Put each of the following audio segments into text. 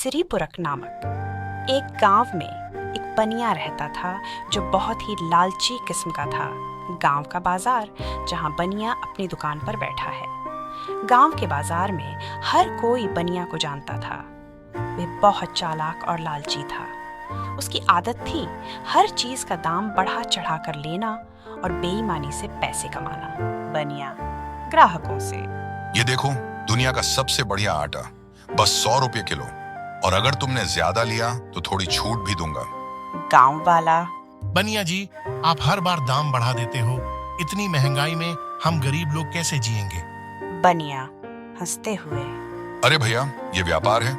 सिरीपुरक नामक एक गांव में एक बनिया रहता था जो बहुत ही लालची किस्म का था। गांव का बाजार जहां बनिया अपनी दुकान पर बैठा है। गांव के बाजार में हर कोई बनिया को जानता था। वह बहुत चालाक और लालची था। उसकी आदत थी हर चीज का दाम बढ़ा चढ़ा कर लेना और बेईमानी से पैसे कमाना। बनिया ग्राहकों से, ये देखो, दुनिया का सबसे बढ़िया आटा, बस 100 रुपये किलो, और अगर तुमने ज्यादा लिया तो थोड़ी छूट भी दूंगा। गांव वाला, बनिया जी, आप हर बार दाम बढ़ा देते हो। इतनी महंगाई में हम गरीब लोग कैसे जिएंगे? बनिया हंसते हुए, अरे भैया, ये व्यापार है,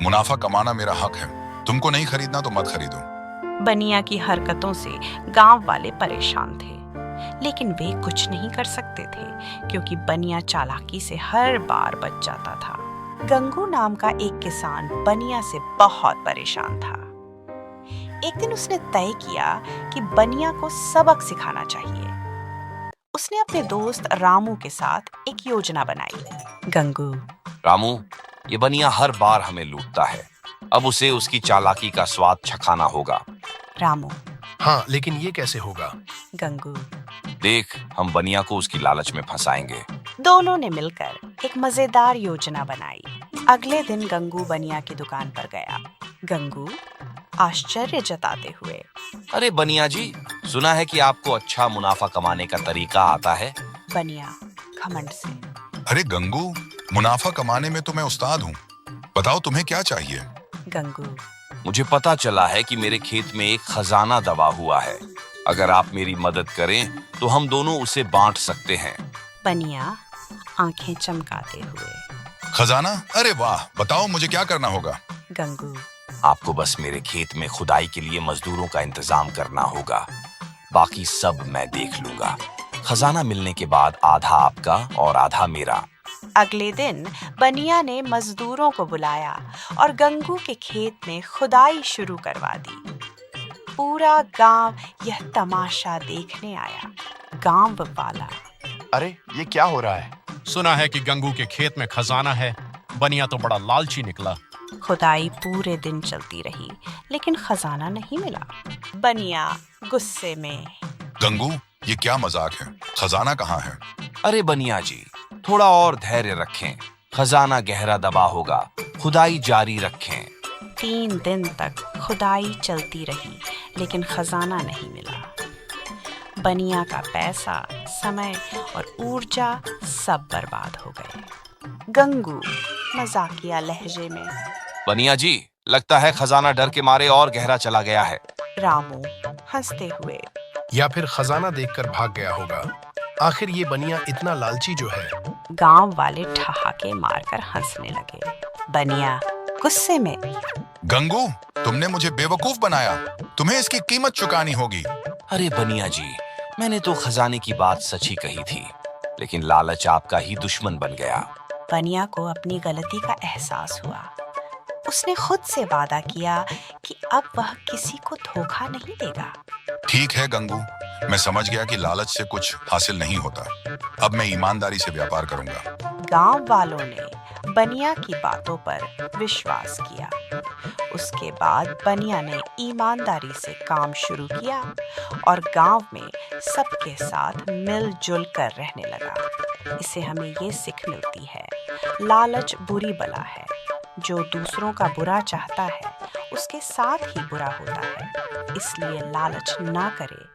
मुनाफा कमाना मेरा हक है। तुमको नहीं खरीदना तो मत खरीदो। बनिया की हरकतों से गांव वाले परेशान थे, लेकिन वे कुछ नहीं कर सकते थे क्योंकि बनिया चालाकी से हर बार बच जाता था। गंगू नाम का एक किसान बनिया से बहुत परेशान था। एक दिन उसने तय किया कि बनिया को सबक सिखाना चाहिए। उसने अपने दोस्त रामू के साथ एक योजना बनाई। गंगू, रामू, ये बनिया हर बार हमें लूटता है। अब उसे उसकी चालाकी का स्वाद चखाना होगा। रामू, हाँ, लेकिन ये कैसे होगा? गंगू, देख, हम बनिया को उसकी लालच में फंसाएंगे। दोनों ने मिलकर एक मजेदार योजना बनाई। अगले दिन गंगू बनिया की दुकान पर गया। गंगू आश्चर्य जताते हुए, अरे बनिया जी, सुना है कि आपको अच्छा मुनाफा कमाने का तरीका आता है। बनिया घमंड से, अरे गंगू, मुनाफा कमाने में तो मैं उस्ताद हूँ। बताओ तुम्हें क्या चाहिए। गंगू, मुझे पता चला है कि मेरे खेत में एक खजाना दबा हुआ है। अगर आप मेरी मदद करें तो हम दोनों उसे बांट सकते हैं। बनिया आंखें चमकाते हुए, खजाना? अरे वाह, बताओ मुझे क्या करना होगा। गंगू, आपको बस मेरे खेत में खुदाई के लिए मजदूरों का इंतजाम करना होगा। बाकी सब मैं देख लूंगा। खजाना मिलने के बाद आधा आपका और आधा मेरा। अगले दिन बनिया ने मजदूरों को बुलाया और गंगू के खेत में खुदाई शुरू करवा दी। पूरा गांव यह तमाशा देखने आया। गांव वाला, अरे ये क्या हो रहा है? सुना है कि गंगू के खेत में खजाना है। बनिया तो बड़ा लालची निकला। खुदाई पूरे दिन चलती रही लेकिन खजाना नहीं मिला। बनिया गुस्से में, गंगू, ये क्या मजाक है? खजाना कहाँ है? अरे बनिया जी, थोड़ा और धैर्य रखें। खजाना गहरा दबा होगा। खुदाई जारी रखें। 3 दिन तक खुदाई चलती रही लेकिन खजाना नहीं मिला। बनिया का पैसा, समय और ऊर्जा सब बर्बाद हो गए। गंगू मजाकिया लहजे में, बनिया जी, लगता है खजाना डर के मारे और गहरा चला गया है। रामू हंसते हुए, या फिर खजाना देखकर भाग गया होगा। आखिर ये बनिया इतना लालची जो है। गांव वाले ठहाके मारकर हंसने लगे। बनिया गुस्से में, गंगू, तुमने मुझे बेवकूफ बनाया। तुम्हें इसकी कीमत चुकानी होगी। अरे बनिया जी, मैंने तो खजाने की बात सच ही कही थी, लेकिन लालच आपका ही दुश्मन बन गया। बनिया को अपनी गलती का एहसास हुआ। उसने खुद से वादा किया कि अब वह किसी को धोखा नहीं देगा। ठीक है गंगू, मैं समझ गया कि लालच से कुछ हासिल नहीं होता। अब मैं ईमानदारी से व्यापार करूंगा। गांव वालों ने बनिया की बातों पर विश्वास किया। उसके बाद बनिया ने ईमानदारी से काम शुरू किया और गांव में सबके साथ मिलजुल कर रहने लगा। इससे हमें ये सीख मिलती है, लालच बुरी बला है। जो दूसरों का बुरा चाहता है उसके साथ ही बुरा होता है। इसलिए लालच ना करे